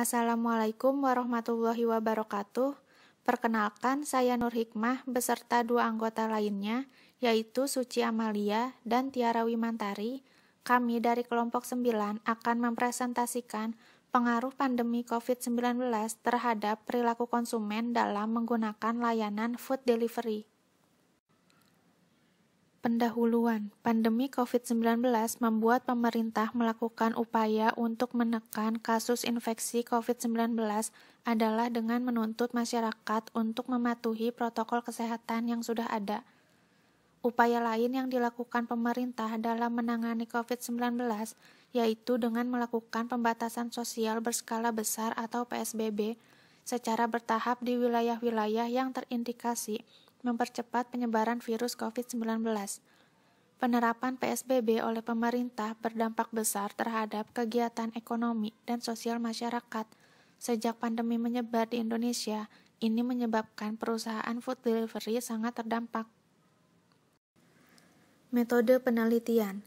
Assalamualaikum warahmatullahi wabarakatuh. Perkenalkan, saya Nur Hikmah beserta 2 anggota lainnya, yaitu Suci Amalia dan Tiara Wimantari. Kami dari kelompok 9 akan mempresentasikan pengaruh pandemi COVID-19 terhadap perilaku konsumen dalam menggunakan layanan food delivery. Pendahuluan, pandemi COVID-19 membuat pemerintah melakukan upaya untuk menekan kasus infeksi COVID-19 adalah dengan menuntut masyarakat untuk mematuhi protokol kesehatan yang sudah ada. Upaya lain yang dilakukan pemerintah dalam menangani COVID-19 yaitu dengan melakukan pembatasan sosial berskala besar atau PSBB secara bertahap di wilayah-wilayah yang terindikasi mempercepat penyebaran virus COVID-19. Penerapan PSBB oleh pemerintah berdampak besar terhadap kegiatan ekonomi dan sosial masyarakat. Sejak pandemi menyebar di Indonesia, ini menyebabkan perusahaan food delivery sangat terdampak. Metode penelitian.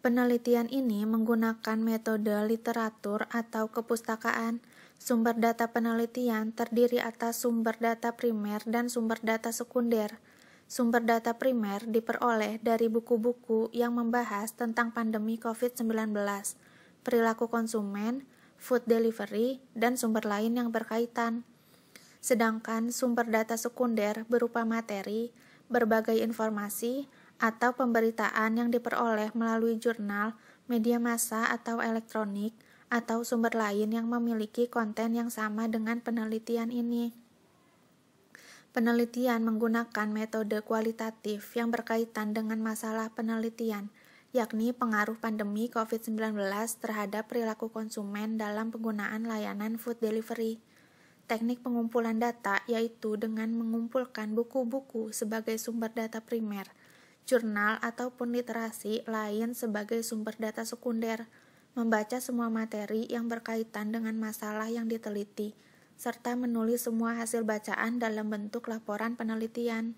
Penelitian ini menggunakan metode literatur atau kepustakaan. Sumber data penelitian terdiri atas sumber data primer dan sumber data sekunder. Sumber data primer diperoleh dari buku-buku yang membahas tentang pandemi COVID-19, perilaku konsumen, food delivery, dan sumber lain yang berkaitan. Sedangkan sumber data sekunder berupa materi, berbagai informasi, atau pemberitaan yang diperoleh melalui jurnal, media massa atau elektronik, atau sumber lain yang memiliki konten yang sama dengan penelitian ini. Penelitian menggunakan metode kualitatif yang berkaitan dengan masalah penelitian, yakni pengaruh pandemi COVID-19 terhadap perilaku konsumen dalam penggunaan layanan food delivery. Teknik pengumpulan data yaitu dengan mengumpulkan buku-buku sebagai sumber data primer, jurnal ataupun literasi lain sebagai sumber data sekunder, membaca semua materi yang berkaitan dengan masalah yang diteliti, serta menulis semua hasil bacaan dalam bentuk laporan penelitian.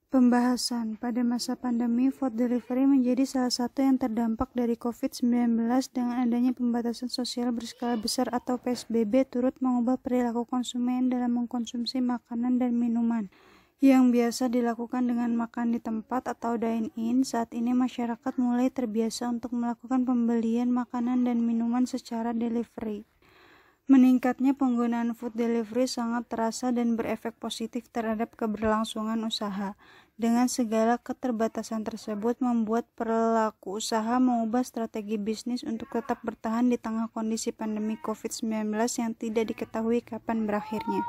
Pembahasan. Pada masa pandemi, food delivery menjadi salah satu yang terdampak dari COVID-19 dengan adanya pembatasan sosial berskala besar atau PSBB turut mengubah perilaku konsumen dalam mengkonsumsi makanan dan minuman. Yang biasa dilakukan dengan makan di tempat atau dine-in, saat ini masyarakat mulai terbiasa untuk melakukan pembelian makanan dan minuman secara delivery. Meningkatnya penggunaan food delivery sangat terasa dan berefek positif terhadap keberlangsungan usaha. Dengan segala keterbatasan tersebut membuat pelaku usaha mengubah strategi bisnis untuk tetap bertahan di tengah kondisi pandemi COVID-19 yang tidak diketahui kapan berakhirnya.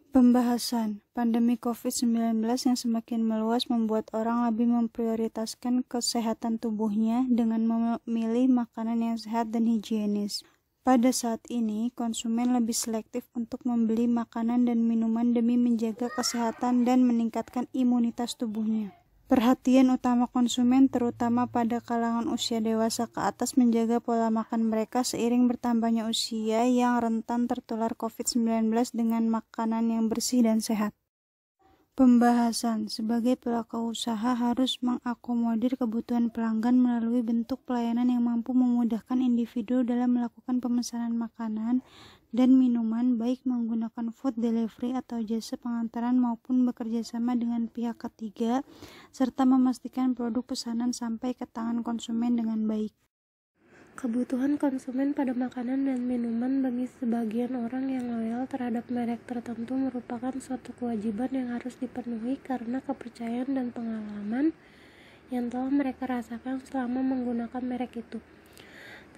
Pembahasan. Pandemi COVID-19 yang semakin meluas membuat orang lebih memprioritaskan kesehatan tubuhnya dengan memilih makanan yang sehat dan higienis. Pada saat ini, konsumen lebih selektif untuk membeli makanan dan minuman demi menjaga kesehatan dan meningkatkan imunitas tubuhnya. Perhatian utama konsumen terutama pada kalangan usia dewasa ke atas menjaga pola makan mereka seiring bertambahnya usia yang rentan tertular COVID-19 dengan makanan yang bersih dan sehat. Pembahasan. Sebagai pelaku usaha harus mengakomodir kebutuhan pelanggan melalui bentuk pelayanan yang mampu memudahkan individu dalam melakukan pemesanan makanan dan minuman baik menggunakan food delivery atau jasa pengantaran maupun bekerja sama dengan pihak ketiga serta memastikan produk pesanan sampai ke tangan konsumen dengan baik. Kebutuhan konsumen pada makanan dan minuman bagi sebagian orang yang loyal terhadap merek tertentu merupakan suatu kewajiban yang harus dipenuhi karena kepercayaan dan pengalaman yang telah mereka rasakan selama menggunakan merek itu.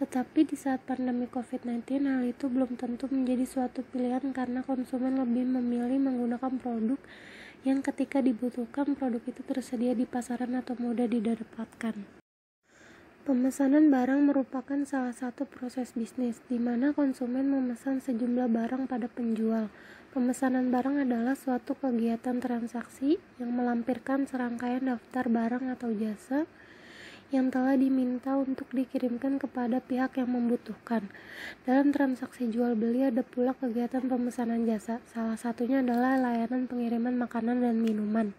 Tetapi di saat pandemi COVID-19, hal itu belum tentu menjadi suatu pilihan karena konsumen lebih memilih menggunakan produk yang ketika dibutuhkan produk itu tersedia di pasaran atau mudah didapatkan. Pemesanan barang merupakan salah satu proses bisnis, di mana konsumen memesan sejumlah barang pada penjual. Pemesanan barang adalah suatu kegiatan transaksi yang melampirkan serangkaian daftar barang atau jasa yang telah diminta untuk dikirimkan kepada pihak yang membutuhkan. Dalam transaksi jual beli ada pula kegiatan pemesanan jasa, salah satunya adalah layanan pengiriman makanan dan minuman.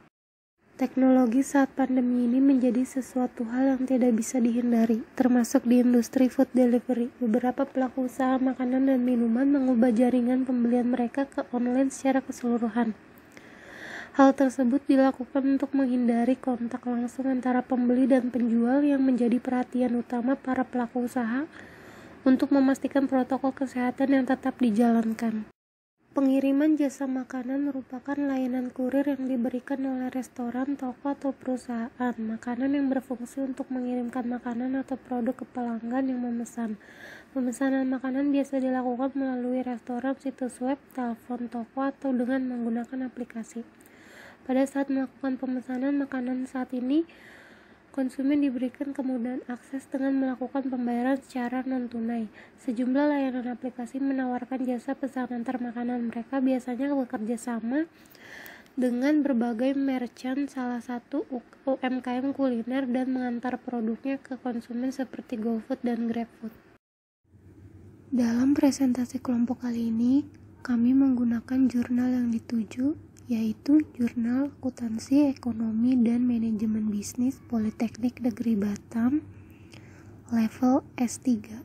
Teknologi saat pandemi ini menjadi sesuatu hal yang tidak bisa dihindari, termasuk di industri food delivery. Beberapa pelaku usaha makanan dan minuman mengubah jaringan pembelian mereka ke online secara keseluruhan. Hal tersebut dilakukan untuk menghindari kontak langsung antara pembeli dan penjual yang menjadi perhatian utama para pelaku usaha untuk memastikan protokol kesehatan yang tetap dijalankan. Pengiriman jasa makanan merupakan layanan kurir yang diberikan oleh restoran, toko, atau perusahaan makanan yang berfungsi untuk mengirimkan makanan atau produk ke pelanggan yang memesan. Pemesanan makanan biasa dilakukan melalui restoran, situs web, telepon toko, atau dengan menggunakan aplikasi. Pada saat melakukan pemesanan makanan saat ini, konsumen diberikan kemudahan akses dengan melakukan pembayaran secara non-tunai. Sejumlah layanan aplikasi menawarkan jasa pesan antar makanan. Mereka biasanya bekerja sama dengan berbagai merchant, salah satu UMKM kuliner, dan mengantar produknya ke konsumen seperti GoFood dan GrabFood. Dalam presentasi kelompok kali ini, kami menggunakan jurnal yang dituju, yaitu Jurnal Akuntansi Ekonomi dan Manajemen Bisnis Politeknik Negeri Batam, level S3.